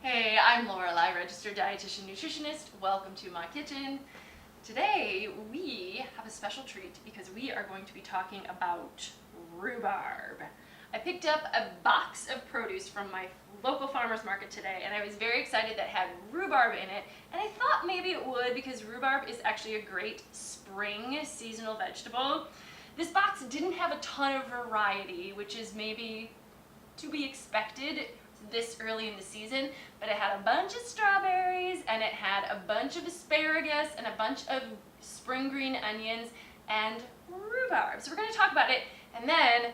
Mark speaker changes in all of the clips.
Speaker 1: Hey, I'm Lorelei, registered dietitian nutritionist. Welcome to my kitchen. Today we have a special treat because we are going to be talking about rhubarb. I picked up a box of produce from my local farmer's market today and I was very excited that it had rhubarb in it, and I thought maybe it would because rhubarb is actually a great spring seasonal vegetable. This box didn't have a ton of variety, which is maybe to be expected this early in the season, but it had a bunch of strawberries and it had a bunch of asparagus and a bunch of spring green onions and rhubarb. So we're going to talk about it, and then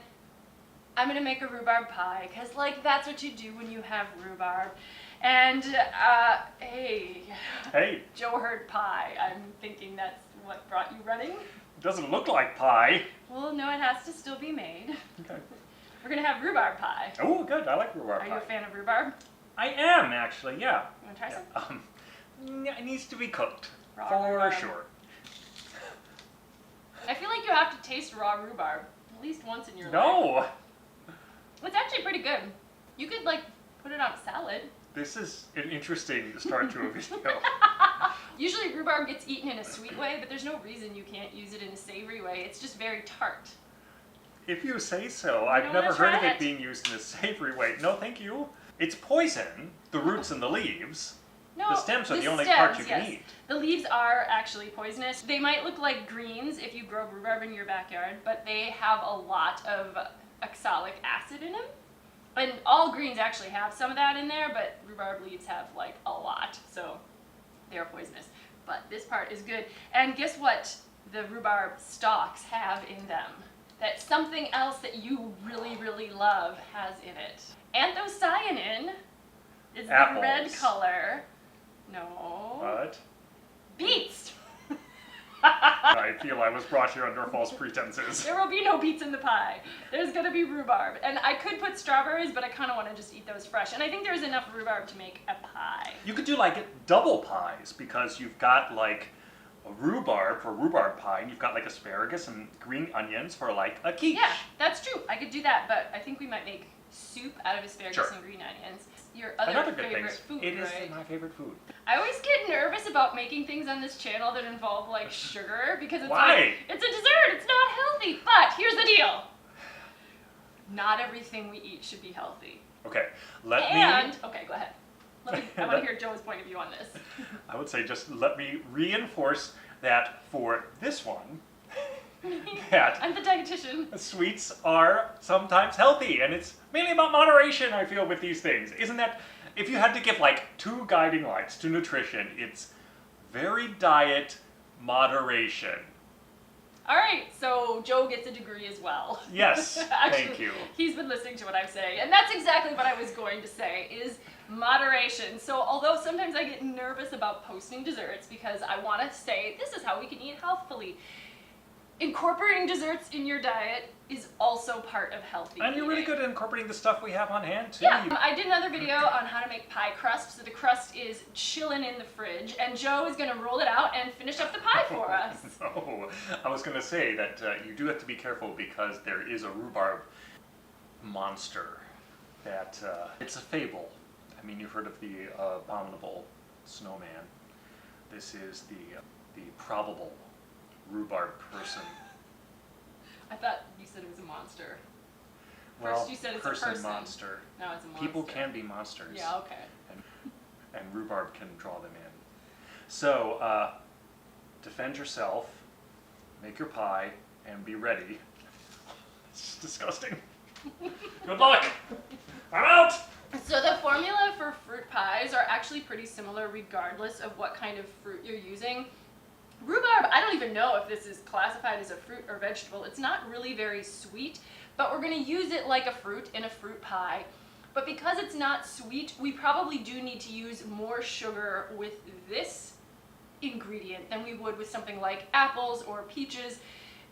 Speaker 1: I'm going to make a rhubarb pie because that's what you do when you have rhubarb. And hey, Joe heard pie. I'm thinking that's what brought you running.
Speaker 2: It doesn't look like pie.
Speaker 1: Well, no, it has to still be made.
Speaker 2: Okay.
Speaker 1: We're going to have rhubarb pie.
Speaker 2: Oh, good. I like rhubarb pie.
Speaker 1: Are you a fan of rhubarb?
Speaker 2: I am, actually, yeah.
Speaker 1: You want to try some?
Speaker 2: It needs to be cooked,
Speaker 1: Raw
Speaker 2: for
Speaker 1: rhubarb.
Speaker 2: sure.
Speaker 1: I feel like you have to taste raw rhubarb at least once in your life.
Speaker 2: No!
Speaker 1: It's actually pretty good. You could put it on a salad.
Speaker 2: This is an interesting start to a video.
Speaker 1: Usually rhubarb gets eaten in a sweet way, but there's no reason you can't use it in a savory way. It's just very tart.
Speaker 2: If you say so. I've never heard of it being used in a savory way. No, thank you. It's poison, the roots and the leaves.
Speaker 1: No,
Speaker 2: the stems are the only
Speaker 1: stems,
Speaker 2: part you can
Speaker 1: yes.
Speaker 2: eat.
Speaker 1: The leaves are actually poisonous. They might look like greens if you grow rhubarb in your backyard, but they have a lot of oxalic acid in them. And all greens actually have some of that in there, but rhubarb leaves have a lot, so they're poisonous. But this part is good. And guess what the rhubarb stalks have in them? That something else that you really, really love has in it. Anthocyanin is the red color. No.
Speaker 2: What?
Speaker 1: Beets!
Speaker 2: I feel I was brought here under false pretenses.
Speaker 1: There will be no beets in the pie. There's going to be rhubarb. And I could put strawberries, but I kind of want to just eat those fresh. And I think there's enough rhubarb to make a pie.
Speaker 2: You could do double pies because you've got a rhubarb for rhubarb pie, and you've got asparagus and green onions for a quiche.
Speaker 1: Yeah, that's true. I could do that, but I think we might make soup out of asparagus
Speaker 2: Sure.
Speaker 1: and green onions. Your other
Speaker 2: Another good
Speaker 1: favorite
Speaker 2: thing.
Speaker 1: food,
Speaker 2: It is
Speaker 1: right?
Speaker 2: my favorite food.
Speaker 1: I always get nervous about making things on this channel that involve sugar because it's
Speaker 2: Why?
Speaker 1: It's a dessert, it's not healthy. But here's the deal. Not everything we eat should be healthy.
Speaker 2: Okay,
Speaker 1: Okay, go ahead. I want to hear Joe's point of view on this.
Speaker 2: I would say just let me reinforce that for this one, that
Speaker 1: I'm the dietitian.
Speaker 2: sweets are sometimes healthy, and it's mainly about moderation, I feel, with these things. Isn't that, if you had to give two guiding lights to nutrition, it's varied diet, moderation.
Speaker 1: All right, so Joe gets a degree as well.
Speaker 2: Yes,
Speaker 1: Actually,
Speaker 2: thank you.
Speaker 1: He's been listening to what I'm saying, and that's exactly what I was going to say, is moderation. So although sometimes I get nervous about posting desserts because I want to say this is how we can eat healthfully, incorporating desserts in your diet is also part of healthy
Speaker 2: And you're really
Speaker 1: eating.
Speaker 2: good at incorporating the stuff we have on hand, too.
Speaker 1: Yeah, I did another video on how to make pie crust, so the crust is chilling in the fridge, and Joe is going to roll it out and finish up the pie for us.
Speaker 2: No, I was going to say that you do have to be careful because there is a rhubarb monster that, it's a fable. I mean, you've heard of the abominable snowman. This is the probable rhubarb person.
Speaker 1: I thought you said it was a monster.
Speaker 2: Well,
Speaker 1: First you said it's a person.
Speaker 2: monster.
Speaker 1: Now it's a monster.
Speaker 2: People can be monsters.
Speaker 1: Yeah, okay.
Speaker 2: And rhubarb can draw them in. So, defend yourself, make your pie, and be ready. It's disgusting. Good luck! I'm out!
Speaker 1: So the formula for fruit pies are actually pretty similar regardless of what kind of fruit you're using. Rhubarb, I don't even know if this is classified as a fruit or vegetable. It's not really very sweet, but we're going to use it like a fruit in a fruit pie. But because it's not sweet, we probably do need to use more sugar with this ingredient than we would with something like apples or peaches.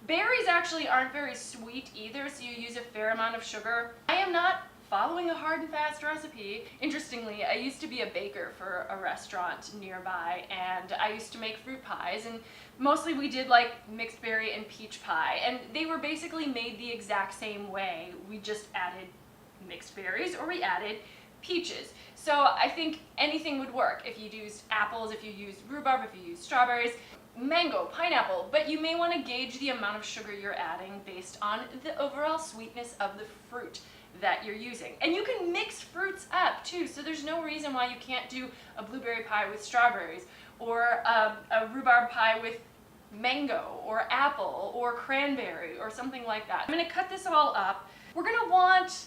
Speaker 1: Berries actually aren't very sweet either, so you use a fair amount of sugar. I am not following a hard and fast recipe. Interestingly, I used to be a baker for a restaurant nearby, and I used to make fruit pies, and mostly we did mixed berry and peach pie, and they were basically made the exact same way. We just added mixed berries or we added peaches. So I think anything would work. If you used apples, if you used rhubarb, if you used strawberries, mango, pineapple, but you may want to gauge the amount of sugar you're adding based on the overall sweetness of the fruit that you're using. And you can mix fruits up too, so there's no reason why you can't do a blueberry pie with strawberries, or a rhubarb pie with mango, or apple, or cranberry, or something like that. I'm going to cut this all up. We're going to want,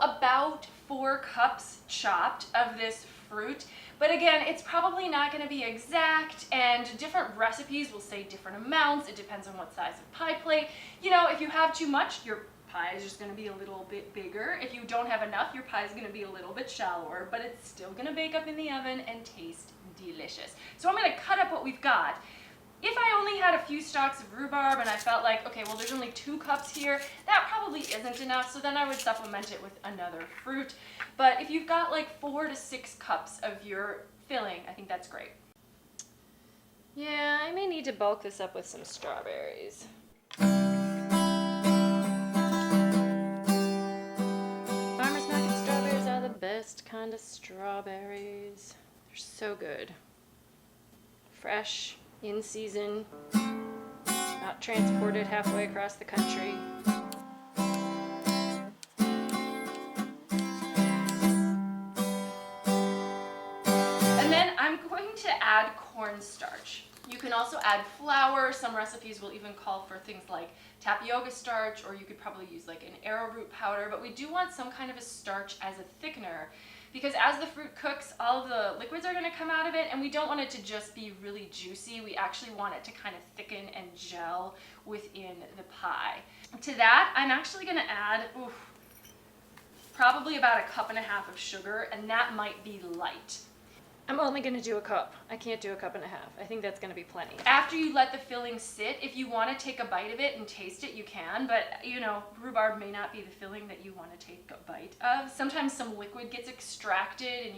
Speaker 1: about 4 cups chopped of this fruit. But again, it's probably not going to be exact, and different recipes will say different amounts. It depends on what size of pie plate. If you have too much, your pie is just going to be a little bit bigger. If you don't have enough, your pie is going to be a little bit shallower, but it's still going to bake up in the oven and taste delicious. So I'm going to cut up what we've got. If I only had a few stalks of rhubarb and I felt like, okay, well there's only 2 cups here, that probably isn't enough, so then I would supplement it with another fruit. But if you've got like 4 to 6 cups of your filling, I think that's great. Yeah, I may need to bulk this up with some strawberries. Farmer's market strawberries are the best kind of strawberries. They're so good. Fresh, in season, not transported halfway across the country. And then I'm going to add cornstarch. You can also add flour. Some recipes will even call for things like tapioca starch, or you could probably use like an arrowroot powder, but we do want some kind of a starch as a thickener, because as the fruit cooks, all of the liquids are going to come out of it, and we don't want it to just be really juicy. We actually want it to kind of thicken and gel within the pie. To that, I'm actually going to add probably about 1.5 cups of sugar, and that might be light. I'm only going to do 1 cup. I can't do 1.5 cups. I think that's going to be plenty. After you let the filling sit, if you want to take a bite of it and taste it, you can, but rhubarb may not be the filling that you want to take a bite of. Sometimes some liquid gets extracted and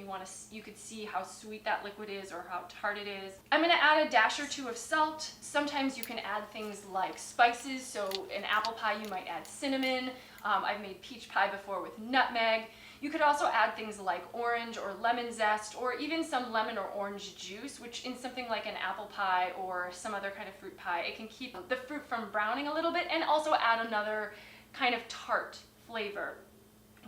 Speaker 1: you could see how sweet that liquid is or how tart it is. I'm going to add a dash or 2 of salt. Sometimes you can add things like spices. So in apple pie, you might add cinnamon. I've made peach pie before with nutmeg. You could also add things like orange or lemon zest, or even some lemon or orange juice, which in something like an apple pie or some other kind of fruit pie, it can keep the fruit from browning a little bit and also add another kind of tart flavor.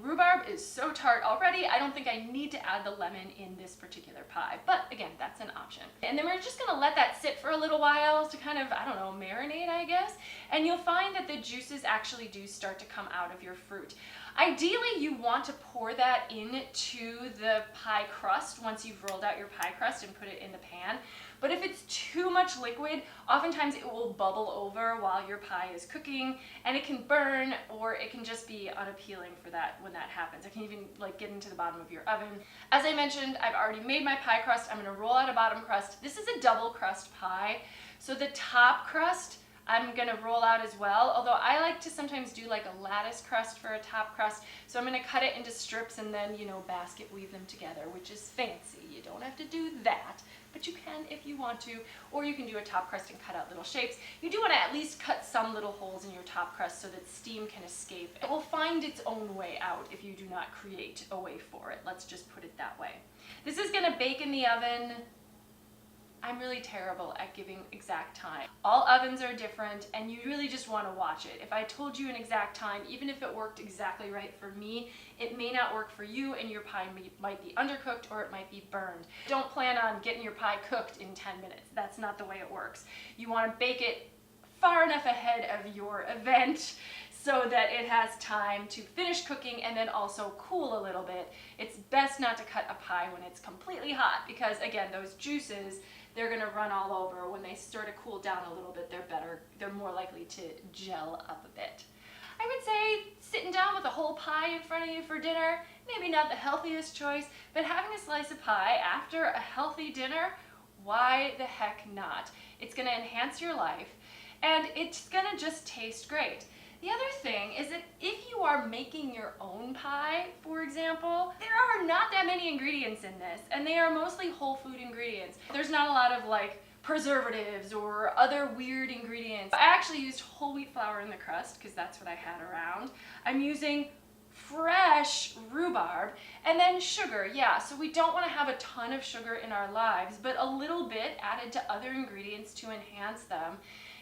Speaker 1: Rhubarb is so tart already, I don't think I need to add the lemon in this particular pie, but again, that's an option. And then we're just gonna let that sit for a little while to kind of, marinate, I guess, and you'll find that the juices actually do start to come out of your fruit. Ideally, you want to pour that into the pie crust once you've rolled out your pie crust and put it in the pan. But if it's too much liquid, oftentimes it will bubble over while your pie is cooking, and it can burn, or it can just be unappealing for that when that happens. It can even get into the bottom of your oven. As I mentioned, I've already made my pie crust. I'm gonna roll out a bottom crust. This is a double crust pie, so the top crust I'm gonna roll out as well, although I like to sometimes do like a lattice crust for a top crust. So I'm gonna cut it into strips and then, basket weave them together, which is fancy. You don't have to do that, but you can if you want to, or you can do a top crust and cut out little shapes. You do wanna at least cut some little holes in your top crust so that steam can escape. It will find its own way out if you do not create a way for it. Let's just put it that way. This is gonna bake in the oven. I'm really terrible at giving exact time. All ovens are different, and you really just want to watch it. If I told you an exact time, even if it worked exactly right for me, it may not work for you, and your pie might be undercooked or it might be burned. Don't plan on getting your pie cooked in 10 minutes. That's not the way it works. You want to bake it far enough ahead of your event so that it has time to finish cooking and then also cool a little bit. It's best not to cut a pie when it's completely hot, because again, those juices, they're gonna run all over. When they start to cool down a little bit, they're more likely to gel up a bit. I would say sitting down with a whole pie in front of you for dinner, maybe not the healthiest choice, but having a slice of pie after a healthy dinner, why the heck not? It's gonna enhance your life, and it's gonna just taste great. The other thing is that if you are making your own pie, for example, there are not that many ingredients in this, and they are mostly whole food ingredients. There's not a lot of preservatives or other weird ingredients. I actually used whole wheat flour in the crust because that's what I had around. I'm using fresh rhubarb, and then sugar. Yeah, so we don't want to have a ton of sugar in our lives, but a little bit added to other ingredients to enhance them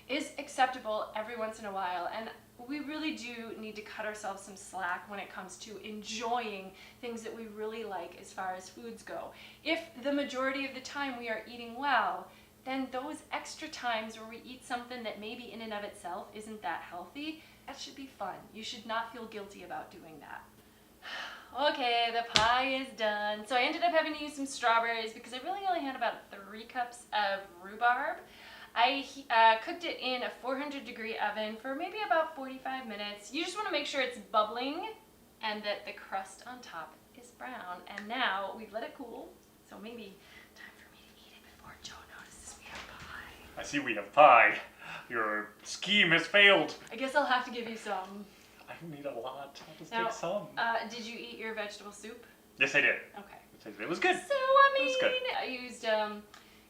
Speaker 1: is acceptable every once in a while. And we really do need to cut ourselves some slack when it comes to enjoying things that we really like as far as foods go. If the majority of the time we are eating well, then those extra times where we eat something that maybe in and of itself isn't that healthy, that should be fun. You should not feel guilty about doing that. Okay, the pie is done. So I ended up having to use some strawberries because I really only had about 3 cups of rhubarb. I cooked it in a 400-degree oven for maybe about 45 minutes. You just want to make sure it's bubbling and that the crust on top is brown. And now we've let it cool, so maybe time for me to eat it before Joe notices we have pie.
Speaker 2: I see we have pie. Your scheme has failed.
Speaker 1: I guess I'll have to give you some.
Speaker 2: I need a lot. I'll just
Speaker 1: Now,
Speaker 2: take some.
Speaker 1: Did you eat your vegetable soup?
Speaker 2: Yes, I did.
Speaker 1: Okay.
Speaker 2: It was good.
Speaker 1: So, I
Speaker 2: It was good.
Speaker 1: I used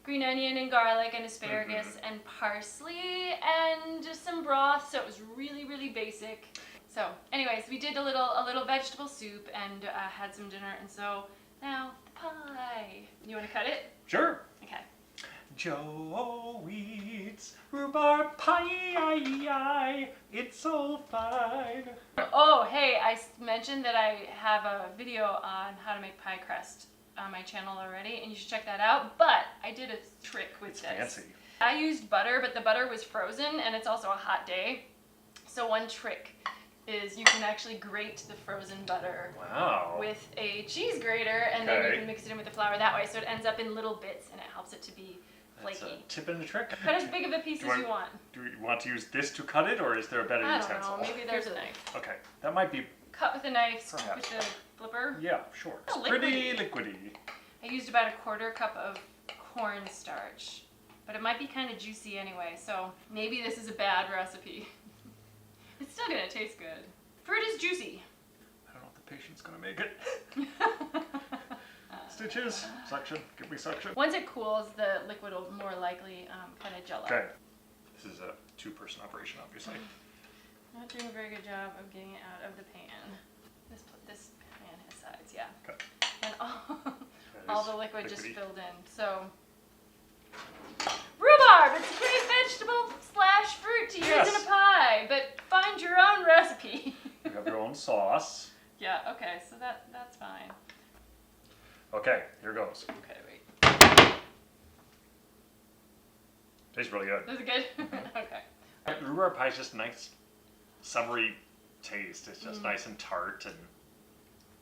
Speaker 1: green onion and garlic and asparagus and parsley and just some broth, so it was really, really basic. So, anyways, we did a little vegetable soup and had some dinner, and so now the pie. You want to cut it?
Speaker 2: Sure.
Speaker 1: Okay.
Speaker 2: Joe eats rhubarb pie. It's so fine.
Speaker 1: Oh, hey, I mentioned that I have a video on how to make pie crust on my channel already, and you should check that out. But I did a trick with
Speaker 2: It's
Speaker 1: this.
Speaker 2: fancy.
Speaker 1: I used butter, but the butter was frozen, and it's also a hot day. So one trick is you can actually grate the frozen butter
Speaker 2: Wow.
Speaker 1: with a cheese grater, and then you
Speaker 2: Okay.
Speaker 1: can mix it in with the flour that way, so it ends up in little bits, and it helps it to be
Speaker 2: That's
Speaker 1: flaky.
Speaker 2: a tip and a trick.
Speaker 1: Cut as big of a piece
Speaker 2: Do
Speaker 1: as
Speaker 2: I-
Speaker 1: you want.
Speaker 2: Do you want to use this to cut it, or is there a better
Speaker 1: I don't
Speaker 2: utensil?
Speaker 1: know, maybe there's a knife.
Speaker 2: Okay, that might be.
Speaker 1: Cut with a knife, scoop
Speaker 2: Perhaps.
Speaker 1: with the flipper.
Speaker 2: Yeah, sure. It's
Speaker 1: Oh,
Speaker 2: pretty
Speaker 1: liquidy.
Speaker 2: liquidy.
Speaker 1: I used about a 1/4 cup of cornstarch, but it might be kind of juicy anyway, so maybe this is a bad recipe. It's still gonna taste good. Fruit is juicy.
Speaker 2: I don't know if the patient's gonna make it. Stitches, suction. Give me suction.
Speaker 1: Once it cools, the liquid will more likely kind of gel up.
Speaker 2: Okay. This is a 2-person operation, obviously.
Speaker 1: Not doing a very good job of getting it out of the pan. This pan has sides, yeah.
Speaker 2: Okay.
Speaker 1: And
Speaker 2: That
Speaker 1: all
Speaker 2: is
Speaker 1: the liquid just
Speaker 2: liquidy.
Speaker 1: filled in. So, rhubarb! It's a great vegetable / fruit to use in
Speaker 2: Yes.
Speaker 1: a pie, but find your own recipe.
Speaker 2: You have your own sauce.
Speaker 1: Yeah, okay, so that's fine.
Speaker 2: Okay, here goes.
Speaker 1: Okay, wait.
Speaker 2: Tastes really good.
Speaker 1: Is it good? Okay.
Speaker 2: Rhubarb pie is just nice, summery taste. It's just nice and tart and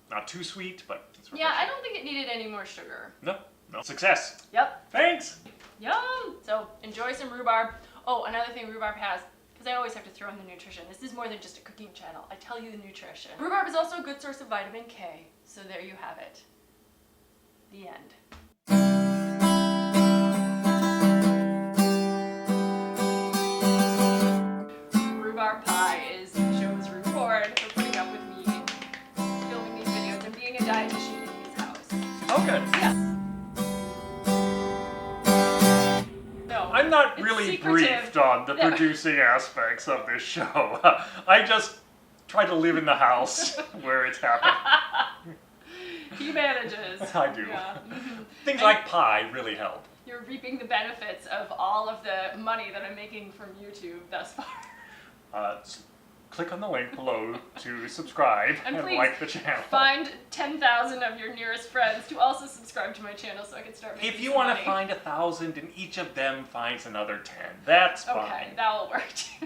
Speaker 2: not too sweet, but it's
Speaker 1: Yeah, I
Speaker 2: refreshing.
Speaker 1: don't think it needed any more sugar.
Speaker 2: No. Success.
Speaker 1: Yep.
Speaker 2: Thanks.
Speaker 1: Yum! So enjoy some rhubarb. Oh, another thing rhubarb has, because I always have to throw in the nutrition. This is more than just a cooking channel. I tell you the nutrition. Rhubarb is also a good source of vitamin K. So there you have it. The end. Rhubarb pie is Joe's reward for putting up with me filming these videos and being a dietitian in his house.
Speaker 2: Oh, good.
Speaker 1: Yeah. No.
Speaker 2: I'm not
Speaker 1: it's
Speaker 2: really
Speaker 1: secretive.
Speaker 2: briefed on the
Speaker 1: No.
Speaker 2: producing aspects of this show. I just try to live in the house where it's happening.
Speaker 1: He manages.
Speaker 2: I do.
Speaker 1: Yeah.
Speaker 2: Things
Speaker 1: And-
Speaker 2: like pie really help.
Speaker 1: You're reaping the benefits of all of the money that I'm making from YouTube thus far.
Speaker 2: Just click on the link below to subscribe
Speaker 1: And
Speaker 2: and
Speaker 1: please
Speaker 2: like the channel.
Speaker 1: Find 10,000 of your nearest friends to also subscribe to my channel so I can start making
Speaker 2: If you
Speaker 1: some
Speaker 2: want
Speaker 1: money.
Speaker 2: to find 1,000 and each of them finds another 10, that's fine.
Speaker 1: Okay, that will work too.